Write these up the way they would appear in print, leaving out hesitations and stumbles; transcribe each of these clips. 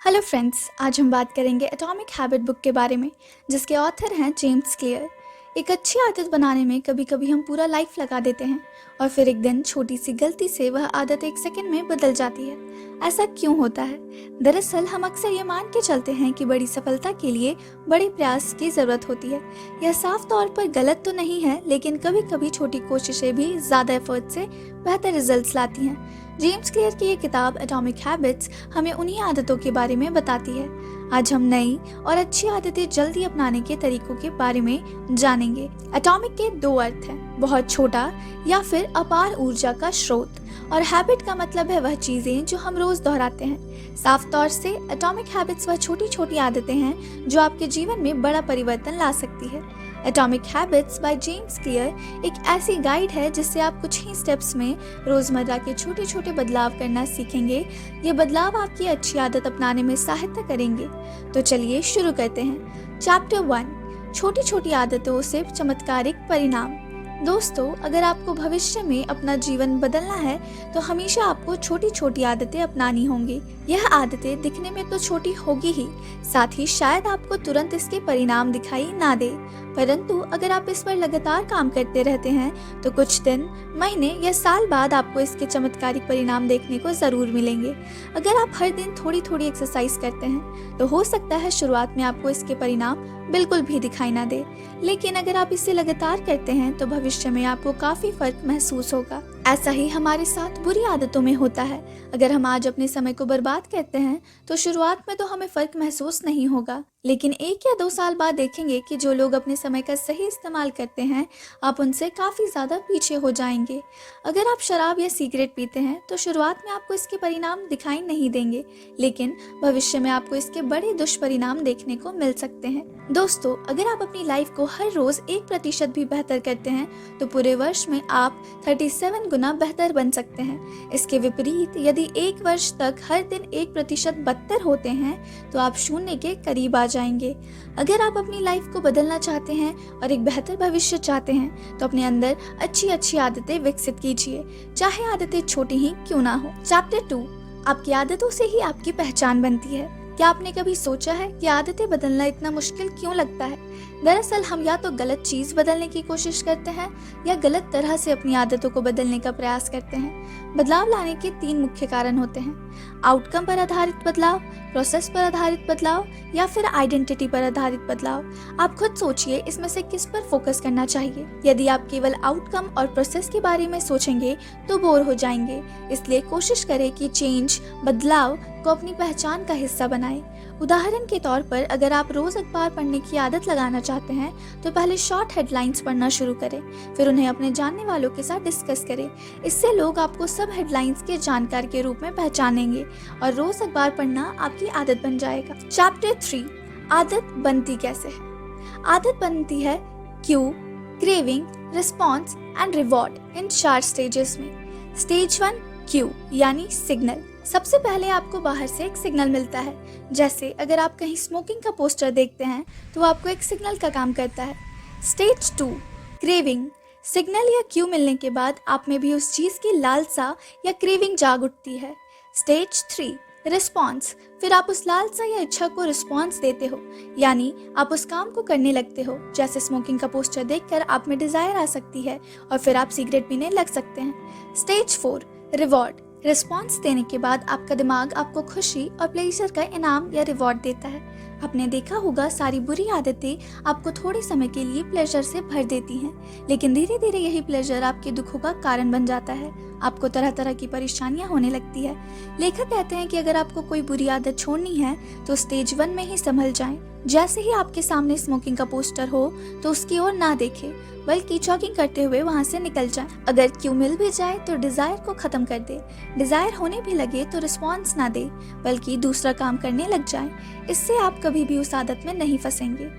Hello friends, आज हम बात करेंगे एटॉमिक हैबिट बुक के बारे में, जिसके ऑथर हैं जेम्स क्लियर। एक अच्छी आदत बनाने में कभी कभी हम पूरा लाइफ लगा देते हैं और फिर एक दिन छोटी सी गलती से वह आदत एक सेकंड में बदल जाती है। ऐसा क्यों होता है? दरअसल हम अक्सर ये मान के चलते हैं कि बड़ी सफलता के लिए बड़े प्रयास की जरूरत होती है। यह साफ तौर पर गलत तो नहीं है, लेकिन कभी कभी छोटी कोशिशें भी ज्यादा एफर्ट से बेहतर रिजल्ट्स लाती हैं। जेम्स क्लियर की ये किताब एटॉमिक हैबिट्स हमें उन्हीं आदतों के बारे में बताती है। आज हम नई और अच्छी आदतें जल्दी अपनाने के तरीकों के बारे में जानेंगे। एटॉमिक के दो अर्थ हैं, बहुत छोटा या फिर अपार ऊर्जा का स्रोत, और हैबिट का मतलब है वह चीजें जो हम रोज दोहराते हैं। साफ तौर से एटॉमिक हैबिट्स वह छोटी छोटी आदतें हैं जो आपके जीवन में बड़ा परिवर्तन ला सकती है। Atomic habits by James clear एक ऐसी गाइड है जिससे आप कुछ ही स्टेप्स में रोजमर्रा के छोटे छोटे बदलाव करना सीखेंगे। ये बदलाव आपकी अच्छी आदत अपनाने में सहायता करेंगे। तो चलिए शुरू करते हैं। चैप्टर 1, छोटी छोटी आदतों से चमत्कारिक परिणाम। दोस्तों, अगर आपको भविष्य में अपना जीवन बदलना है तो हमेशा आपको छोटी छोटी आदतें अपनानी होंगी। यह आदतें दिखने में तो छोटी होगी ही, साथ ही शायद आपको तुरंत इसके परिणाम दिखाई ना दे, परंतु अगर आप इस पर लगातार काम करते रहते हैं तो कुछ दिन, महीने या साल बाद आपको इसके चमत्कारिक परिणाम देखने को जरूर मिलेंगे। अगर आप हर दिन थोड़ी थोड़ी एक्सरसाइज करते हैं तो हो सकता है शुरुआत में आपको इसके परिणाम बिल्कुल भी दिखाई ना दे, लेकिन अगर आप इसे लगातार करते हैं तो भविष्य में आपको काफी फर्क महसूस होगा। ऐसा ही हमारे साथ बुरी आदतों में होता है। अगर हम आज अपने समय को बर्बाद करते हैं तो शुरुआत में तो हमें फर्क महसूस नहीं होगा, लेकिन 1 या 2 साल बाद देखेंगे कि जो लोग अपने समय का सही इस्तेमाल करते हैं, आप उनसे काफी ज्यादा पीछे हो जाएंगे। अगर आप शराब या सिगरेट पीते हैं तो शुरुआत में आपको इसके परिणाम दिखाई नहीं देंगे, लेकिन भविष्य में आपको इसके बड़े दुष्परिणाम देखने को मिल सकते हैं। दोस्तों, अगर आप अपनी लाइफ को हर रोज 1% भी बेहतर करते हैं तो पूरे वर्ष में आप 37 गुना बेहतर बन सकते हैं। इसके विपरीत, यदि 1 वर्ष तक हर दिन 1% बदतर होते हैं तो आप शून्य के करीब आ जाएंगे। अगर आप अपनी लाइफ को बदलना चाहते हैं और एक बेहतर भविष्य चाहते हैं तो अपने अंदर अच्छी अच्छी आदतें विकसित कीजिए, चाहे आदतें छोटी ही क्यों ना हो। चैप्टर 2, आपकी आदतों से ही आपकी पहचान बनती है। क्या आपने कभी सोचा है कि आदतें बदलना इतना मुश्किल क्यों लगता है? दरअसल हम या तो गलत चीज बदलने की कोशिश करते हैं या गलत तरह से अपनी आदतों को बदलने का प्रयास करते हैं। बदलाव लाने के 3 मुख्य कारण होते हैं: आउटकम पर आधारित बदलाव, प्रोसेस पर आधारित बदलाव या फिर आइडेंटिटी पर आधारित बदलाव। आप खुद सोचिए, इसमें से किस पर फोकस करना चाहिए। यदि आप केवल आउटकम और प्रोसेस के बारे में सोचेंगे तो बोर हो जाएंगे, इसलिए कोशिश करें कि चेंज, बदलाव को अपनी पहचान का हिस्सा बनाएं। उदाहरण के तौर पर, अगर आप रोज अखबार पढ़ने की आदत लगाना चाहते हैं तो पहले शॉर्ट हेडलाइंस पढ़ना शुरू करें, फिर उन्हें अपने जानने वालों के साथ डिस्कस करें। इससे लोग आपको सब हेडलाइंस के जानकार के रूप में पहचानेंगे और रोज अखबार पढ़ना आपकी आदत बन जाएगा। चैप्टर 3, आदत बनती कैसे है। आदत बनती है Q, craving, response and reward in 4 stages में। स्टेज 1, क्यू यानी सिग्नल। सबसे पहले आपको बाहर से एक सिग्नल मिलता है, जैसे अगर आप कहीं स्मोकिंग का पोस्टर देखते हैं तो आपको एक सिग्नल का काम करता है। Stage 2, craving. सिग्नल या क्यू मिलने के बाद आप में भी उस चीज की लालसा या क्रेविंग जाग उठती है। Stage 3, response. फिर आप उस लालसा या इच्छा को रिस्पॉन्स देते हो, यानी आप उस काम को करने लगते हो। जैसे स्मोकिंग का पोस्टर देखकर आप में डिजायर आ सकती है और फिर आप सिगरेट पीने लग सकते हैं। Stage 4, reward. रिस्पॉन्स देने के बाद आपका दिमाग आपको खुशी और प्लेजर का इनाम या रिवॉर्ड देता है। आपने देखा होगा, सारी बुरी आदतें आपको थोड़े समय के लिए प्लेजर से भर देती हैं, लेकिन धीरे धीरे यही प्लेजर आपके दुखों का कारण बन जाता है। आपको तरह तरह की परेशानियां होने लगती है। लेखक कहते हैं कि अगर आपको कोई बुरी आदत छोड़नी है तो स्टेज 1 में ही संभल जाएं। जैसे ही आपके सामने स्मोकिंग का पोस्टर हो तो उसकी ओर ना देखें, बल्कि जॉगिंग करते हुए वहां से निकल जाएं। अगर क्यू मिल भी जाए तो डिजायर को खत्म कर दे। डिजायर होने भी लगे तो रिस्पॉन्स ना दे, बल्कि दूसरा काम करने लग जाएं। इससे आप कभी भी उस आदत में नहीं फंसेंगे।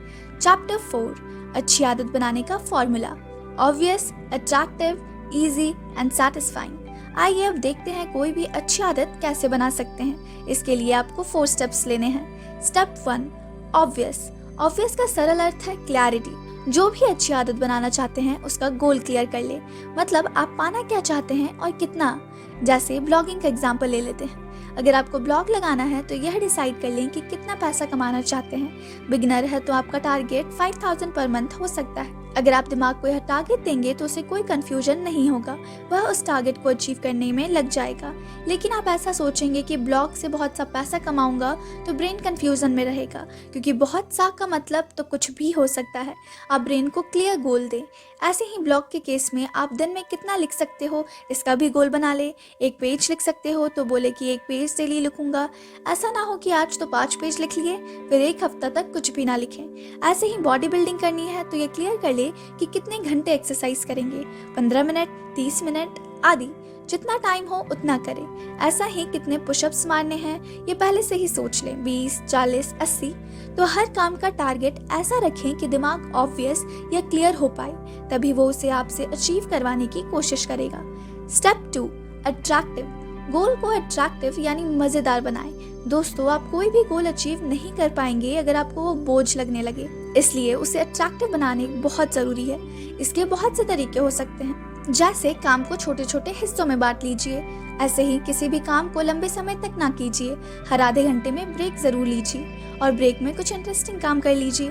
चैप्टर 4, अच्छी आदत बनाने का formula. Obvious, attractive, easy and satisfying. आइए अब देखते हैं कोई भी अच्छी आदत कैसे बना सकते हैं। इसके लिए आपको 4 स्टेप्स लेने हैं। Step 1, obvious. ऑब्वियस का सरल अर्थ है क्लैरिटी। जो भी अच्छी आदत बनाना चाहते हैं उसका गोल क्लियर कर ले, मतलब आप पाना क्या चाहते हैं और कितना। जैसे ब्लॉगिंग का एग्जाम्पल ले लेते हैं। अगर आपको ब्लॉग लगाना है तो यह डिसाइड कर लें कि कितना पैसा कमाना चाहते हैं। बिगिनर है तो आपका टारगेट 5000 पर मंथ हो सकता है। अगर आप दिमाग को यह टारगेट देंगे तो उसे कोई कंफ्यूजन नहीं होगा, वह उस टारगेट को अचीव करने में लग जाएगा। लेकिन आप ऐसा सोचेंगे कि ब्लॉग से बहुत सा पैसा कमाऊंगा तो ब्रेन कंफ्यूजन में रहेगा, क्योंकि बहुत सा का मतलब तो कुछ भी हो सकता है। आप ब्रेन को क्लियर गोल दें। ऐसे ही ब्लॉग के केस में आप दिन में कितना लिख सकते हो इसका भी गोल बना ले। 1 पेज लिख सकते हो तो बोले कि 1 पेज डेली लिखूंगा। ऐसा ना हो कि आज तो 5 पेज लिख लिए फिर 1 हफ्ता तक कुछ भी ना लिखें। ऐसे ही बॉडी बिल्डिंग करनी है तो ये क्लियर कर ले कि कितने घंटे एक्सरसाइज करेंगे, 15 मिनट, 30 मिनट आदि, जितना टाइम हो उतना करें। ऐसा ही कितने पुशअप्स मारने हैं ये पहले से ही सोच लें, 20, 40, 80। तो हर काम का टारगेट ऐसा रखें कि दिमाग ऑब्वियस या क्लियर हो पाए, तभी वो उसे आपसे अचीव करवाने की कोशिश करेगा। Step 2, attractive. गोल को अट्रैक्टिव यानी मजेदार बनाएं। दोस्तों, आप कोई भी गोल अचीव नहीं कर पाएंगे अगर आपको वो बोझ लगने लगे, इसलिए उसे अट्रैक्टिव बनाने बहुत जरूरी है। इसके बहुत से तरीके हो सकते हैं, जैसे काम को छोटे छोटे हिस्सों में बांट लीजिए। ऐसे ही किसी भी काम को लंबे समय तक ना कीजिए, हर आधे घंटे में ब्रेक जरूर लीजिए और ब्रेक में कुछ इंटरेस्टिंग काम कर लीजिए।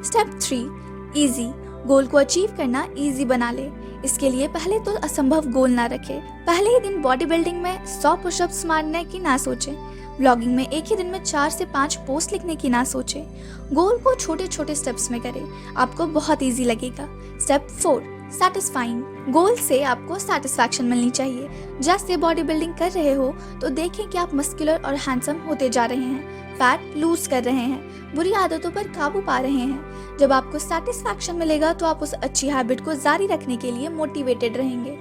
Step 3, easy. गोल को अचीव करना इजी बना ले। इसके लिए पहले तो असंभव गोल ना रखें। पहले ही दिन बॉडी बिल्डिंग में 100 पुशअप्स मारने की ना सोचें। ब्लॉगिंग में एक ही दिन में 4 से 5 पोस्ट लिखने की ना सोचें। गोल को छोटे छोटे स्टेप्स में करें, आपको बहुत इजी लगेगा। Step 4, satisfying. गोल से आपको सेटिस्फैक्शन मिलनी चाहिए। जैसे बॉडी बिल्डिंग कर रहे हो तो देखें कि आप मस्कुलर और हैंडसम होते जा रहे हैं, फैट लूज कर रहे हैं, बुरी आदतों पर काबू पा रहे हैं। जब आपको सेटिस्फैक्शन मिलेगा तो आप उस अच्छी हैबिट को जारी रखने के लिए मोटिवेटेड रहेंगे।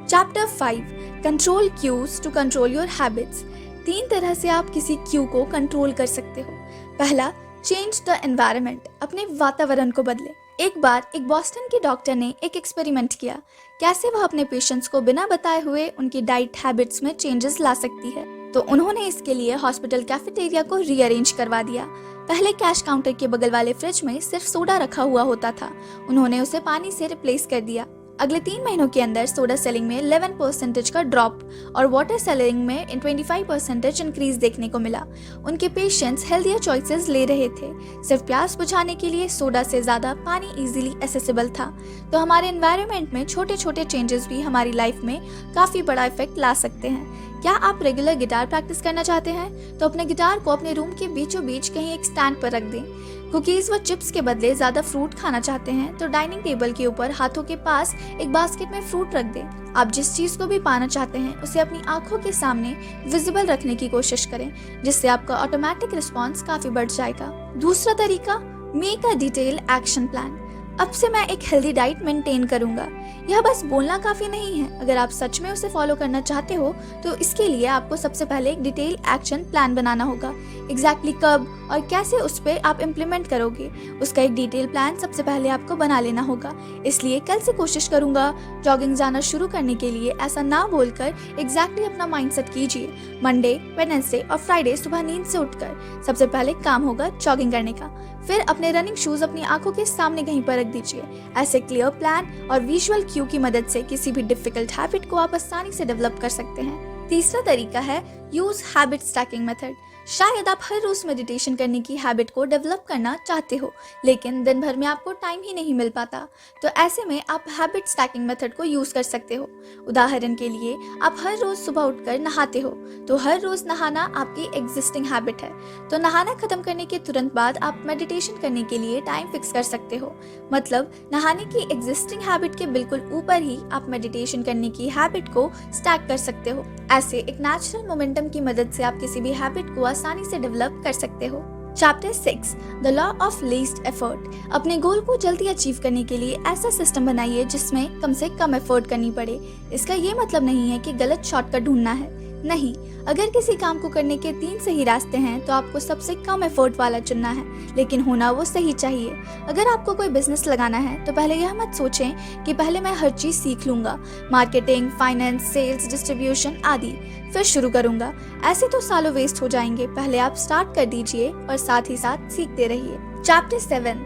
Chapter 5, control cues to control your habits. 3 तरह से आप किसी क्यू को कंट्रोल कर सकते हो। पहला, चेंज द एनवायरनमेंट। अपने वातावरण को बदलें। एक बार एक बॉस्टन के डॉक्टर ने एक एक्सपेरिमेंट किया, कैसे वह अपने पेशेंट्स को बिना बताए हुए उनकी डाइट हैबिट्स में चेंजेस ला सकती है। तो उन्होंने इसके लिए हॉस्पिटल कैफेटेरिया को रीअरेंज करवा दिया। पहले कैश काउंटर के बगल वाले फ्रिज में सिर्फ सोडा रखा हुआ होता था, उन्होंने उसे पानी से रिप्लेस कर दिया। अगले 3 महीनों के अंदर सोडा सेलिंग में 11% का ड्रॉप और वाटर सेलिंग में 25% इंक्रीज देखने को मिला। उनके पेशेंट्स हेल्थियर चॉइसेस ले रहे थे। सिर्फ प्यास बुझाने के लिए सोडा से ज़्यादा पानी इजीली एसेसिबल था। तो हमारे एनवायरनमेंट में छोटे छोटे चेंजेस भी हमारी लाइफ में काफ़ी बड़ा इफेक्ट ला सकते हैं। क्या आप रेगुलर गिटार प्रैक्टिस करना चाहते हैं तो अपने गिटार को अपने रूम के बीचों बीच कहीं एक स्टैंड पर रख दें। कुकीज व चिप्स के बदले ज़्यादा फ्रूट खाना चाहते हैं तो डाइनिंग टेबल के ऊपर हाथों के पास एक बास्केट में फ्रूट रख दें। आप जिस चीज़ को भी पाना चाहते हैं उसे अपनी आंखों के सामने विजिबल रखने की कोशिश करें, जिससे आपका ऑटोमेटिक रिस्पॉन्स काफ़ी बढ़ जाएगा। दूसरा तरीका, make a detail action plan. अब से मैं एक हेल्दी डाइट मेंटेन करूंगा। यह बस बोलना काफी नहीं है। अगर आप सच में उसे फॉलो करना चाहते हो तो इसके लिए आपको सबसे पहले एक डिटेल एक्शन प्लान बनाना होगा। एग्जैक्टली कब और कैसे उस पर आप इम्प्लीमेंट करोगे, उसका एक डिटेल प्लान सबसे पहले आपको बना लेना होगा। इसलिए कल से कोशिश करूंगा जॉगिंग जाना शुरू करने के लिए ऐसा ना बोलकर एग्जैक्टली अपना माइंडसेट कीजिए। मंडे, वेडनेसडे और फ्राइडे सुबह नींद से उठकर सबसे पहले काम होगा जॉगिंग करने का। फिर अपने रनिंग शूज अपनी आंखों के सामने कहीं पर रख दीजिए। ऐसे क्लियर प्लान और विजुअल क्यू की मदद से किसी भी डिफिकल्ट हैबिट को आप आसानी से डेवलप कर सकते हैं। तीसरा तरीका है यूज हैबिट स्टैकिंग मेथड। शायद आप हर रोज मेडिटेशन करने की हैबिट को डेवलप करना चाहते हो, लेकिन दिन भर में आपको टाइम ही नहीं मिल पाता। तो ऐसे में आप हैबिट स्टैकिंग मेथड को यूज कर सकते हो। उदाहरण के लिए, आप हर रोज सुबह उठकर नहाते हो, तो हर रोज नहाना आपकी एग्जिस्टिंग हैबिट है। तो नहाना खत्म करने के तुरंत बाद आप मेडिटेशन करने के लिए टाइम फिक्स कर सकते हो। मतलब नहाने की एग्जिस्टिंग हैबिट के बिल्कुल ऊपर ही आप मेडिटेशन करने की हैबिट को स्टैक कर सकते हो। ऐसे एक नेचुरल मोमेंटम की मदद से आप किसी भी हैबिट को आसानी से डेवलप कर सकते हो। Chapter 6, the law of least effort. अपने गोल को जल्दी अचीव करने के लिए ऐसा सिस्टम बनाइए जिसमें कम से कम एफर्ट करनी पड़े। इसका ये मतलब नहीं है कि गलत शॉर्टकट ढूंढना है, नहीं। अगर किसी काम को करने के 3 सही रास्ते हैं तो आपको सबसे कम एफर्ट वाला चुनना है, लेकिन होना वो सही चाहिए। अगर आपको कोई बिजनेस लगाना है तो पहले यह मत सोचें कि पहले मैं हर चीज़ सीख लूंगा, मार्केटिंग, फाइनेंस, सेल्स, डिस्ट्रीब्यूशन आदि, फिर शुरू करूंगा। ऐसे तो सालों वेस्ट हो जाएंगे। पहले आप स्टार्ट कर दीजिए और साथ ही साथ सीखते रहिए। चैप्टर 7,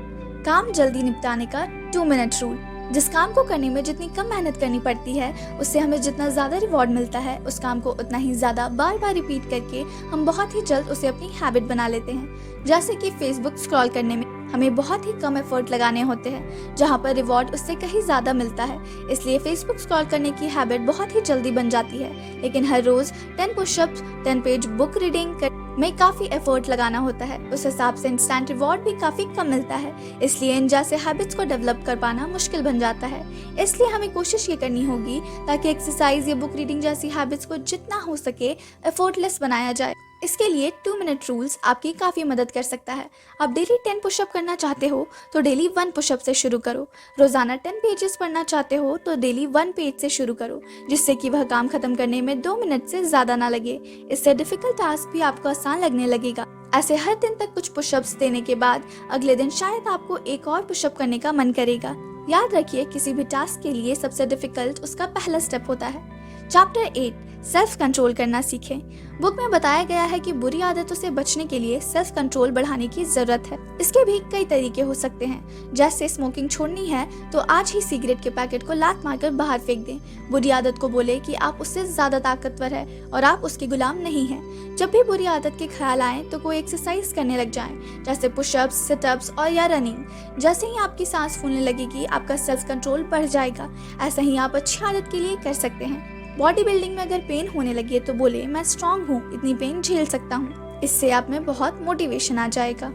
काम जल्दी निपटाने का 2 मिनट रूल। जिस काम को करने में जितनी कम मेहनत करनी पड़ती है, उससे हमें जितना ज़्यादा रिवॉर्ड मिलता है, उस काम को उतना ही ज़्यादा बार बार रिपीट करके हम बहुत ही जल्द उसे अपनी हैबिट बना लेते हैं। जैसे कि फेसबुक स्क्रॉल करने में हमें बहुत ही कम एफर्ट लगाने होते हैं, जहाँ पर रिवॉर्ड उससे कहीं ज़्यादा मिलता है। इसलिए फेसबुक स्क्रॉल करने की हैबिट बहुत ही जल्दी बन जाती है। लेकिन हर रोज़ 10 पुशअप्स, 10 पेज बुक रीडिंग में काफ़ी एफर्ट लगाना होता है। उस हिसाब से इंस्टेंट रिवॉर्ड भी काफ़ी कम मिलता है। इसलिए इन जैसे हैबिट्स को डेवलप कर पाना मुश्किल बन जाता है। इसलिए हमें कोशिश ये करनी होगी ताकि एक्सरसाइज या बुक रीडिंग जैसी हैबिट्स को जितना हो सके एफर्टलेस बनाया जाए। इसके लिए 2 मिनट रूल्स आपकी काफ़ी मदद कर सकता है। आप डेली 10 पुशअप करना चाहते हो तो डेली 1 पुशअप से शुरू करो। रोज़ाना 10 पेजेस पढ़ना चाहते हो तो डेली 1 पेज से शुरू करो, जिससे कि वह काम खत्म करने में 2 मिनट से ज़्यादा ना लगे। इससे डिफिकल्ट टास्क भी आपको आसान लगने लगेगा। ऐसे हर दिन तक कुछ पुशअप्स देने के बाद अगले दिन शायद आपको एक और पुशअप करने का मन करेगा। याद रखिए, किसी भी टास्क के लिए सबसे डिफिकल्ट उसका पहला स्टेप होता है। चैप्टर 8, सेल्फ कंट्रोल करना सीखें। बुक में बताया गया है कि बुरी आदतों से बचने के लिए सेल्फ कंट्रोल बढ़ाने की जरूरत है। इसके भी कई तरीके हो सकते हैं। जैसे स्मोकिंग छोड़नी है तो आज ही सिगरेट के पैकेट को लात मारकर बाहर फेंक दें। बुरी आदत को बोले कि आप उससे ज्यादा ताकतवर है और आप उसके गुलाम नहीं हैं। जब भी बुरी आदत के ख्याल आए तो कोई एक्सरसाइज करने लग जाएं, जैसे पुशअप्स, सिटअप्स और या रनिंग। जैसे ही आपकी सांस फूलने लगेगी, आपका सेल्फ कंट्रोल बढ़ जाएगा। ऐसा ही आप अच्छी आदत के लिए कर सकते हैं। बॉडी बिल्डिंग में अगर पेन होने लगे तो बोले, मैं स्ट्रांग हूँ, इतनी पेन झेल सकता हूँ। इससे आप में बहुत मोटिवेशन आ जाएगा।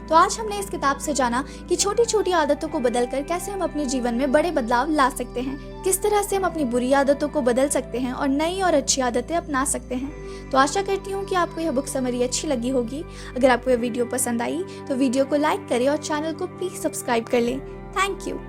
तो आज हमने इस किताब से जाना कि छोटी छोटी आदतों को बदलकर कैसे हम अपने जीवन में बड़े बदलाव ला सकते हैं, किस तरह से हम अपनी बुरी आदतों को बदल सकते हैं और नई और अच्छी आदतें अपना सकते हैं। तो आशा करती हूँ कि आपको यह बुक समरी अच्छी लगी होगी। अगर आपको यह वीडियो पसंद आई तो वीडियो को लाइक करें और चैनल को प्लीज सब्सक्राइब कर लें। Thank you.